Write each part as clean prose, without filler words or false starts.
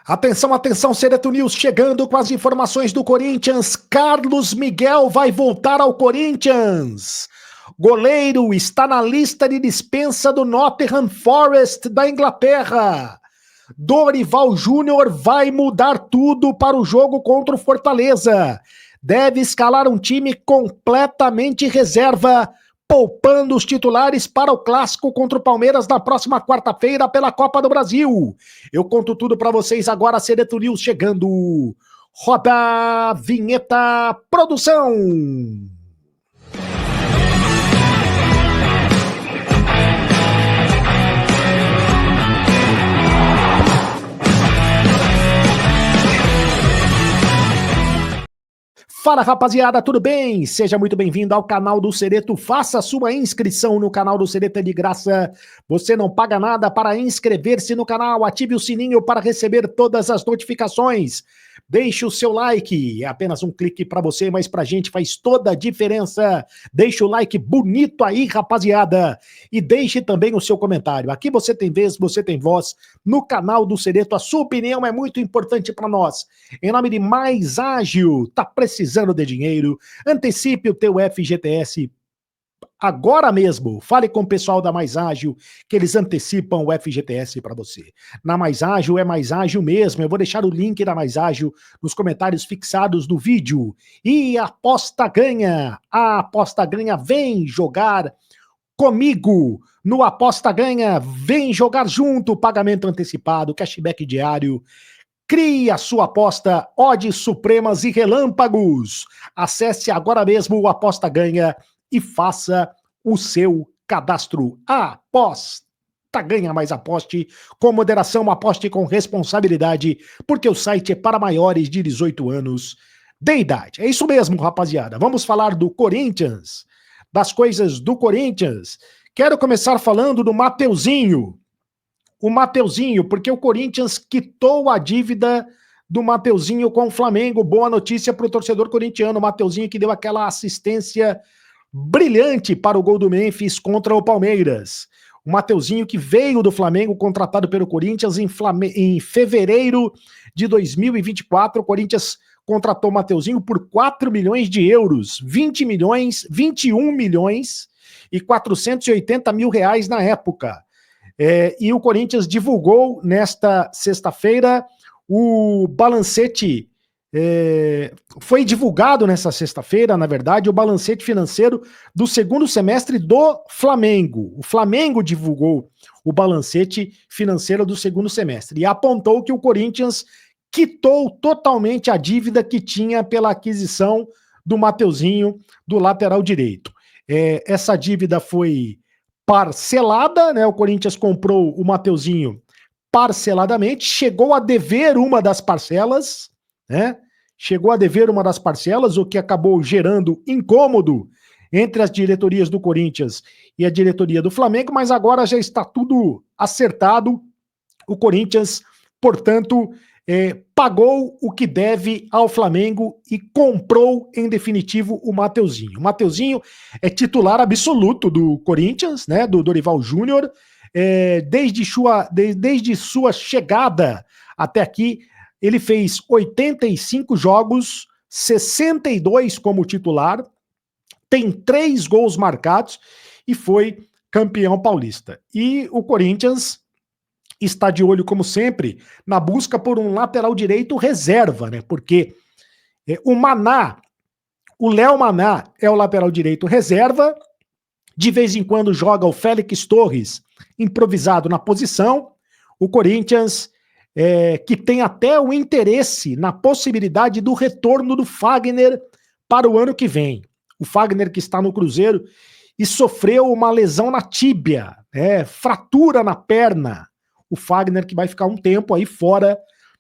Atenção, atenção, Sereto News chegando com as informações do Corinthians. Carlos Miguel vai voltar ao Corinthians. Goleiro está na lista de dispensa do Nottingham Forest da Inglaterra. Dorival Júnior vai mudar tudo para o jogo contra o Fortaleza. Deve escalar um time completamente reserva, poupando os titulares para o clássico contra o Palmeiras na próxima quarta-feira pela Copa do Brasil. Eu conto tudo para vocês agora, Sereto News chegando. Roda a vinheta, produção! Fala, rapaziada, tudo bem? Seja muito bem-vindo ao canal do Sereto. Faça sua inscrição no canal do Sereto, é de graça. Você não paga nada para inscrever-se no canal. Ative o sininho para receber todas as notificações. Deixe o seu like. É apenas um clique para você, mas pra gente faz toda a diferença. Deixe o like bonito aí, rapaziada. E deixe também o seu comentário. Aqui você tem vez, você tem voz no canal do Sereto. A sua opinião é muito importante para nós. Em nome de Mais Ágil, tá precisando de dinheiro? Antecipe o teu FGTS agora mesmo. Fale com o pessoal da Mais Ágil, que eles antecipam o FGTS para você. Na Mais Ágil é Mais Ágil mesmo. Eu vou deixar o link da Mais Ágil nos comentários fixados do vídeo. E a Aposta Ganha. A Aposta Ganha vem jogar comigo no Aposta Ganha. Vem jogar junto. Pagamento antecipado, cashback diário. Crie a sua aposta, odds supremas e relâmpagos. Acesse agora mesmo o Aposta Ganha e faça o seu cadastro. Aposta Ganha, mas aposte com moderação, aposte com responsabilidade, porque o site é para maiores de 18 anos de idade. É isso mesmo, rapaziada. Vamos falar do Corinthians, das coisas do Corinthians. Quero começar falando do Mateuzinho. O Mateuzinho, porque o Corinthians quitou a dívida do Mateuzinho com o Flamengo. Boa notícia para o torcedor corintiano. O Mateuzinho que deu aquela assistência brilhante para o gol do Memphis contra o Palmeiras. O Mateuzinho que veio do Flamengo, contratado pelo Corinthians em fevereiro de 2024. O Corinthians contratou o Mateuzinho por 4 milhões de euros, 20 milhões, 21 milhões e 480 mil reais na época. E o Corinthians divulgou nesta sexta-feira o balancete. Foi divulgado nessa sexta-feira, na verdade, o balancete financeiro do segundo semestre do Flamengo. O Flamengo divulgou o balancete financeiro do segundo semestre e apontou que o Corinthians quitou totalmente a dívida que tinha pela aquisição do Mateuzinho, do lateral direito. Essa dívida foi parcelada, né? O Corinthians comprou o Mateuzinho parceladamente, chegou a dever uma das parcelas, né? Chegou a dever uma das parcelas, o que acabou gerando incômodo entre as diretorias do Corinthians e a diretoria do Flamengo, mas agora já está tudo acertado. O Corinthians, portanto, pagou o que deve ao Flamengo e comprou, em definitivo, o Mateuzinho. O Mateuzinho é titular absoluto do Corinthians, né, do Dorival Júnior, desde sua chegada até aqui. Ele fez 85 jogos, 62 como titular, tem 3 gols marcados e foi campeão paulista. E o Corinthians está de olho, como sempre, na busca por um lateral direito reserva, né? Porque o Léo Maná é o lateral direito reserva, de vez em quando joga o Félix Torres improvisado na posição. O Corinthians que tem até o interesse na possibilidade do retorno do Fagner para o ano que vem. O Fagner que está no Cruzeiro e sofreu uma lesão na tíbia, fratura na perna. O Fagner que vai ficar um tempo aí fora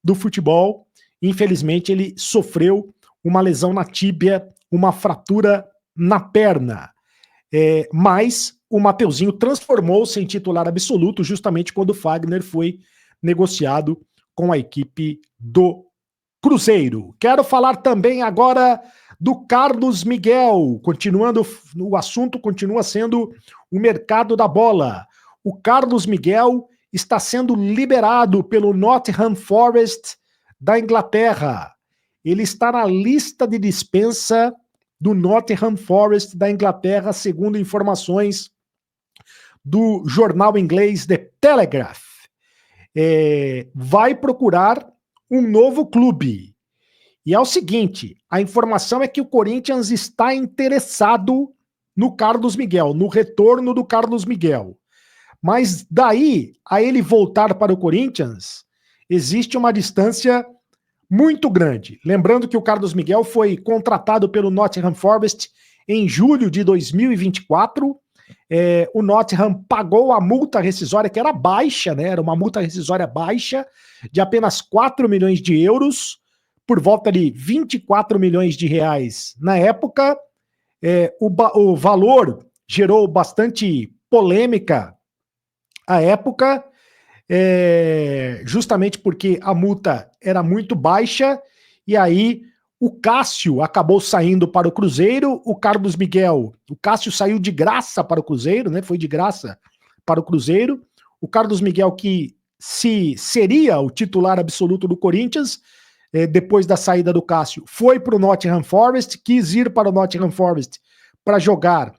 do futebol. Infelizmente ele sofreu uma lesão na tíbia, uma fratura na perna. Mas o Mateuzinho transformou-se em titular absoluto justamente quando o Fagner foi negociado com a equipe do Cruzeiro. Quero falar também agora do Carlos Miguel. Continuando, o assunto continua sendo o mercado da bola. O Carlos Miguel está sendo liberado pelo Nottingham Forest da Inglaterra. Ele está na lista de dispensa do Nottingham Forest da Inglaterra, segundo informações do jornal inglês The Telegraph. Vai procurar um novo clube. E é o seguinte, a informação é que o Corinthians está interessado no Carlos Miguel, no retorno do Carlos Miguel. Mas daí a ele voltar para o Corinthians, existe uma distância muito grande. Lembrando que o Carlos Miguel foi contratado pelo Nottingham Forest em julho de 2024. O Nottingham pagou a multa rescisória, que era baixa, né? Era uma multa rescisória baixa, de apenas 4 milhões de euros, por volta de 24 milhões de reais na época. O valor gerou bastante polêmica à época, justamente porque a multa era muito baixa, e aí o Cássio acabou saindo para o Cruzeiro, o Carlos Miguel, o Cássio saiu de graça para o Cruzeiro, né? Foi de graça para o Cruzeiro. O Carlos Miguel, que seria o titular absoluto do Corinthians, depois da saída do Cássio, foi para o Nottingham Forest, quis ir para o Nottingham Forest para jogar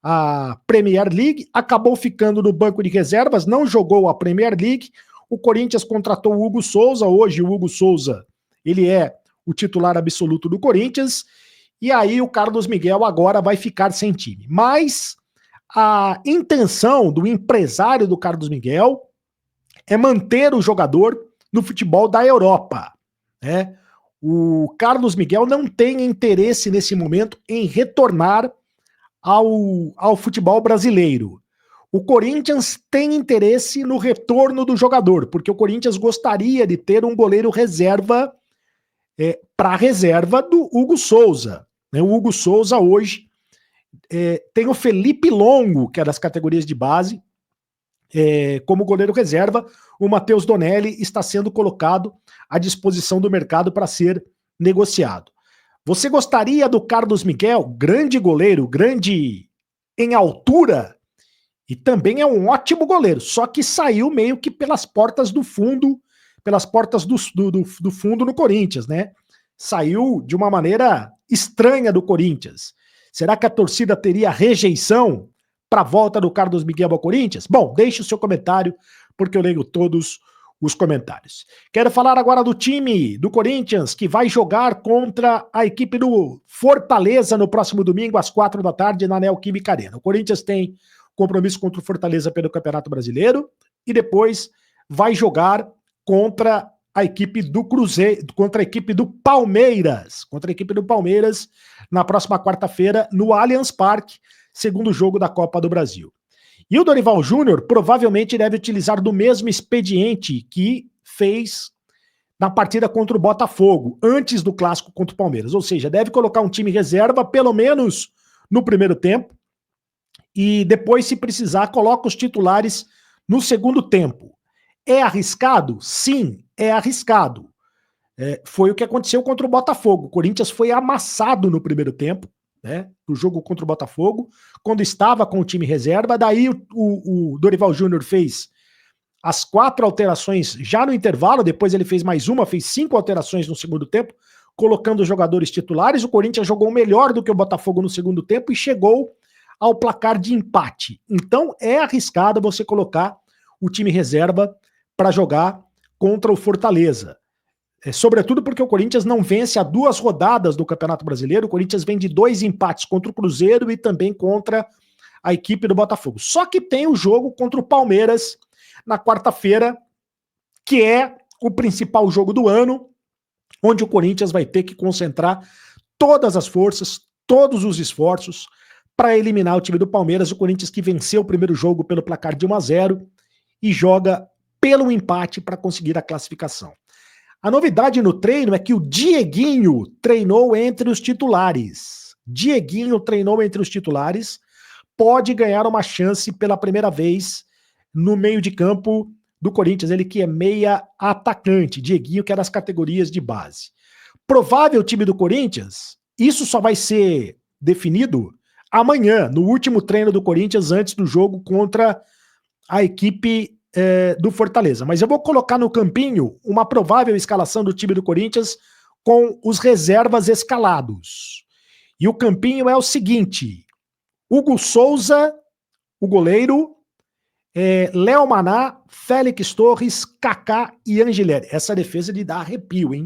a Premier League, acabou ficando no banco de reservas, não jogou a Premier League. O Corinthians contratou o Hugo Souza, hoje o Hugo Souza, ele é o titular absoluto do Corinthians, e aí o Carlos Miguel agora vai ficar sem time. Mas a intenção do empresário do Carlos Miguel é manter o jogador no futebol da Europa, né? O Carlos Miguel não tem interesse nesse momento em retornar ao futebol brasileiro. O Corinthians tem interesse no retorno do jogador, porque o Corinthians gostaria de ter um goleiro reserva para a reserva do Hugo Souza. O Hugo Souza hoje tem o Felipe Longo, que é das categorias de base, como goleiro reserva. O Matheus Donelli está sendo colocado à disposição do mercado para ser negociado. Você gostaria do Carlos Miguel? Grande goleiro, grande em altura, e também é um ótimo goleiro, só que saiu meio que pelas portas do fundo, pelas portas do fundo no Corinthians, né? Saiu de uma maneira estranha do Corinthians. Será que a torcida teria rejeição para a volta do Carlos Miguel ao Corinthians? Bom, deixe o seu comentário, porque eu leio todos os comentários. Quero falar agora do time do Corinthians, que vai jogar contra a equipe do Fortaleza no próximo domingo, às 4 da tarde, na Neoquímica Arena. O Corinthians tem compromisso contra o Fortaleza pelo Campeonato Brasileiro, e depois vai jogar contra a equipe do Cruzeiro, contra a equipe do Palmeiras, na próxima quarta-feira, no Allianz Parque, segundo jogo da Copa do Brasil. E o Dorival Júnior provavelmente deve utilizar do mesmo expediente que fez na partida contra o Botafogo, antes do clássico contra o Palmeiras. Ou seja, deve colocar um time reserva, pelo menos no primeiro tempo, e depois, se precisar, coloca os titulares no segundo tempo. É arriscado? Sim, é arriscado. Foi o que aconteceu contra o Botafogo. O Corinthians foi amassado no primeiro tempo, né, do jogo contra o Botafogo, quando estava com o time reserva. Daí o Dorival Júnior fez as 4 alterações já no intervalo, depois ele fez mais uma, fez 5 alterações no segundo tempo, colocando os jogadores titulares. O Corinthians jogou melhor do que o Botafogo no segundo tempo e chegou ao placar de empate. Então é arriscado você colocar o time reserva para jogar contra o Fortaleza. Sobretudo porque o Corinthians não vence há 2 rodadas do Campeonato Brasileiro. O Corinthians vem de 2 empates contra o Cruzeiro e também contra a equipe do Botafogo. Só que tem o jogo contra o Palmeiras na quarta-feira, que é o principal jogo do ano, onde o Corinthians vai ter que concentrar todas as forças, todos os esforços para eliminar o time do Palmeiras. O Corinthians, que venceu o primeiro jogo pelo placar de 1-0 e joga pelo empate para conseguir a classificação. A novidade no treino é que o Dieguinho treinou entre os titulares. Pode ganhar uma chance pela primeira vez no meio de campo do Corinthians, ele que é meia atacante. Dieguinho, que é das categorias de base. Provável time do Corinthians, isso só vai ser definido amanhã, no último treino do Corinthians, antes do jogo contra a equipe do Fortaleza. Mas eu vou colocar no campinho uma provável escalação do time do Corinthians com os reservas escalados. E o campinho é o seguinte: Hugo Souza, o goleiro, Léo Maná, Félix Torres, Kaká e Angileri. Essa defesa de dar arrepio, hein?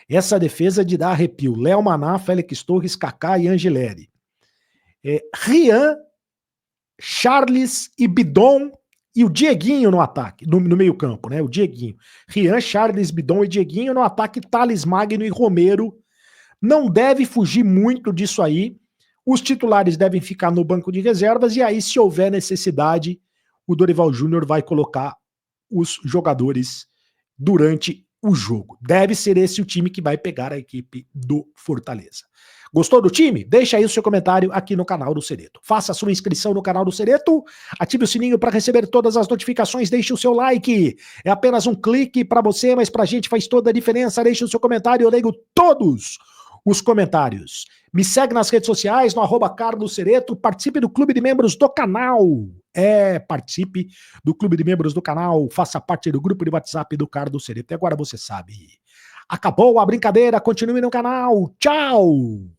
Essa defesa de dar arrepio. Léo Maná, Félix Torres, Kaká e Angileri. Rian, Charles e Bidon e o Dieguinho no ataque, no meio campo, né? O Dieguinho. Rian, Charles, Bidon e Dieguinho no ataque, Thales Magno e Romero. Não deve fugir muito disso aí. Os titulares devem ficar no banco de reservas e aí, se houver necessidade, o Dorival Júnior vai colocar os jogadores durante o jogo. Deve ser esse o time que vai pegar a equipe do Fortaleza. Gostou do time? Deixa aí o seu comentário aqui no canal do Cereto. Faça a sua inscrição no canal do Cereto, ative o sininho para receber todas as notificações, deixe o seu like. É apenas um clique para você, mas para a gente faz toda a diferença. Deixe o seu comentário, eu leio todos os comentários. Me segue nas redes sociais, no @Carlos Cereto, participe do clube de membros do canal. Participe do clube de membros do canal, faça parte do grupo de WhatsApp do Carlos Cereto. E agora você sabe. Acabou a brincadeira, continue no canal. Tchau!